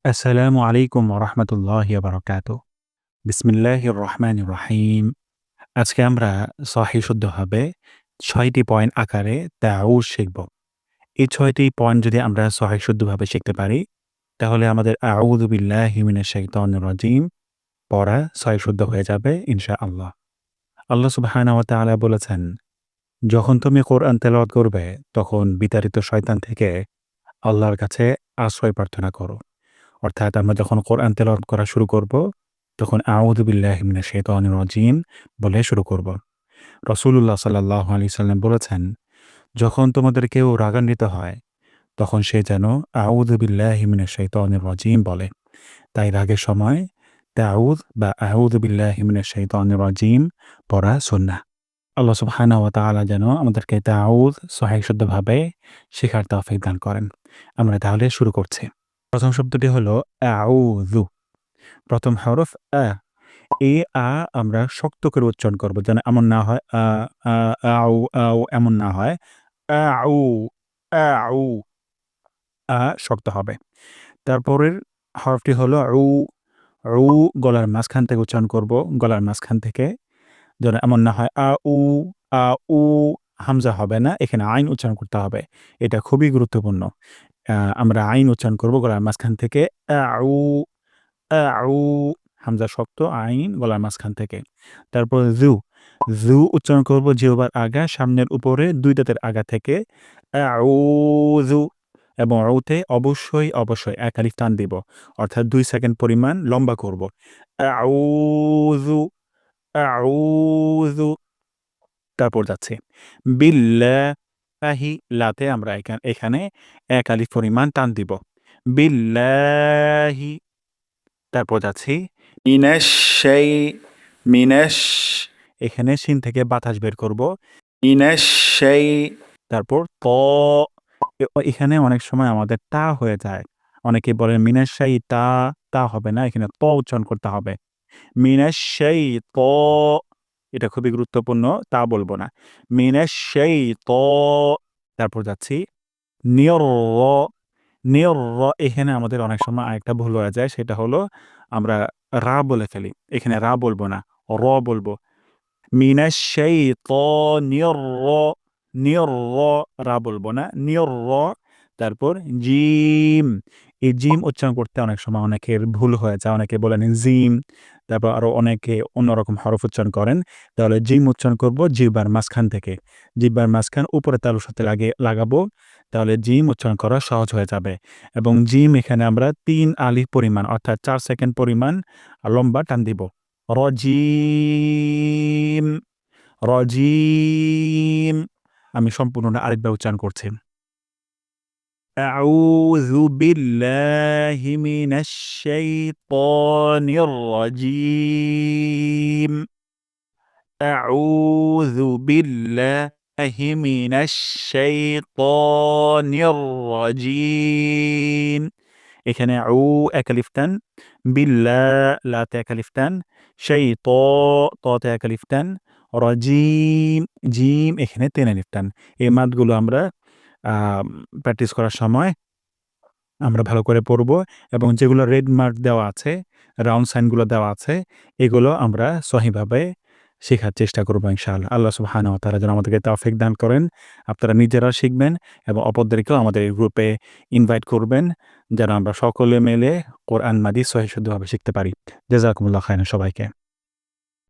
আসসালামু আলাইকুম ওরহমতুল্লাহি বারাকাতুহু। বিসমিল্লাহির রহমানির রহিম। আজকে আমরা সহিহ শুদ্ধভাবে ৬টি পয়েন্ট আকারে তাআউয শিখব। এই ৬টি পয়েন্ট যদি আমরা সহিহ শুদ্ধভাবে শিখতে পারি, তাহলে আমাদের আউযু বিল্লাহি মিনাশ শাইতানির রাজিম পড়া সহিহ শুদ্ধ হয়ে যাবে ইনশাআল্লাহ। আল্লাহ সুবহানাহু ওয়া তাআলা বলেছেন, যখন তুমি কোরআন তেলাওয়াত করবে, তখন বিতাড়িত শয়তান থেকে আল্লাহর কাছে আশ্রয় প্রার্থনা করো। অর্থাৎ আমরা যখন কোরআন তেলাওয়াত করা শুরু করব, তখন আউযু বিল্লাহি মিনাশ শাইতানির রাজিম বলে শুরু করব। রাসূলুল্লাহ সাল্লাল্লাহু আলাইহি সাল্লাম বলেছেন, যখন তোমাদের কেউ রাগান্বিত হয়, তখন সে যেন আউযু বিল্লাহি মিনাশ শাইতানির রাজিম বলে। তাই রাগের সময় তাউয বা আউযু বিল্লাহি মিনাশ শাইতানির রাজিম পড়া সুন্নাহ। আল্লাহ সুবহানাহু ওয়া তাআলা যেন আমাদেরকে তাউয সহিহ শুদ্ধভাবে শেখার তৌফিক দান করেন। আমরা তাহলে শুরু করছি। প্রথম শব্দটি হলো আউযু। প্রথম হরফ আ। এই আমরা শক্ত করে উচ্চারণ করব। যেন এমন না হয় আ আউ, আউ এমন না হয়। আউ, আউ, শক্ত হবে। তারপরের হরফটি হলো উ, উ গলার মাঝখান থেকে উচ্চারণ করব। গলার মাঝখান থেকে যেন এমন না হয় আ উ হামজা হবে না। এখানে আইন উচ্চারণ করতে হবে। এটা খুবই গুরুত্বপূর্ণ। আমরা আইন উচ্চারণ করব গলার মাঝখান থেকে আউ আউ হামজা শক্ত, আইন গলার মাঝখান থেকে। তারপর জু, জু উচ্চারণ করব জিহ্বার আগা, সামনের উপরে ২ দাঁতের আগা থেকে আউযু এবং তে অবশ্যই ১ আলিফ টান দিব। অর্থাৎ ২ সেকেন্ড পরিমাণ লম্বা করব। আউযু, আউযু। তারপর যাচ্ছে বিল্লাহি, লাতে আমরা এখানে ১ আলিফ পরিমাণ টান দিব। বিল্লাহি। তারপর যাচ্ছি মিনাশ শাই, মিনাশ, এখানে শিন থেকে বাতাস বের করব। মিনাশ শাই। তারপর এখানে অনেক সময় আমাদের তা হয়ে যায়। অনেকে বলেন মিনাশ শাই তা, তা হবে না, এখানে উচ্চারণ করতে হবে। মিনাশ শাই এটা খুবই গুরুত্বপূর্ণ, তা বলবো না। মিনাশ শাই। তারপর যাচ্ছি নিয়র, নিয়র, এখানে আমাদের অনেক সময় আরেকটা ভুল হয়ে যায়, সেটা হলো আমরা রা বলে ফেলি। এখানে রা বলবো না, বলবো। মিনাশ শাইতানির নিয়র, রা বলবো না, নিয়র। তারপর জিম। এই জিম উচ্চারণ করতে অনেক সময় অনেকের ভুল হয়ে যায়। অনেকে বলেন জিম। তারপর আরো অনেকে অন্যরকম হরফ উচ্চারণ করেন। তাহলে জিম উচ্চারণ করব জিহ্বার মাঝখান থেকে। জিহ্বার মাঝখান উপরে তালুর সাথে লাগাবো। তাহলে জিম উচ্চারণ করা সহজ হয়ে যাবে। এবং জিম এখানে আমরা ৩ আলিফ পরিমাণ অর্থাৎ ৪ সেকেন্ড পরিমাণ লম্বা টান দিব। রজিম, রজিম। আমি সম্পূর্ণটা আরেকবার উচ্চারণ করছি। আউযু বিল্লাহি মিনাশ শাইতানির রাজিম। আউযু বিল্লাহি মিনাশ শাইতানির রাজিম। এখানে ১ আলিফ টান, লাতে ১ আলিফ টান, তে ১ আলিফ টান, রাজিম, জিম এখানে ৩ আলিফ টান। এই মাদগুলো আমরা প্র্যাকটিস করার সময় আমরা ভালো করে পড়ব এবং যেগুলো রেড মার্ক দেওয়া আছে, রাউন্ড সাইনগুলো দেওয়া আছে, এগুলো আমরা সহিভাবে শেখার চেষ্টা করব ইনশাআল্লাহ। আল্লাহ সুবহানাহু ওয়া তাআলা যেন আমাদেরকে তৌফিক দান করেন। আপনারা নিজেরা শিখবেন এবং অপরদেরকেও আমাদের এই গ্রুপে ইনভাইট করবেন, যেন আমরা সকলে মিলে কোরআন মাজিদ সহিহ শুদ্ধভাবে শিখতে পারি। জাযাকুমুল্লাহ খাইরান সবাইকে।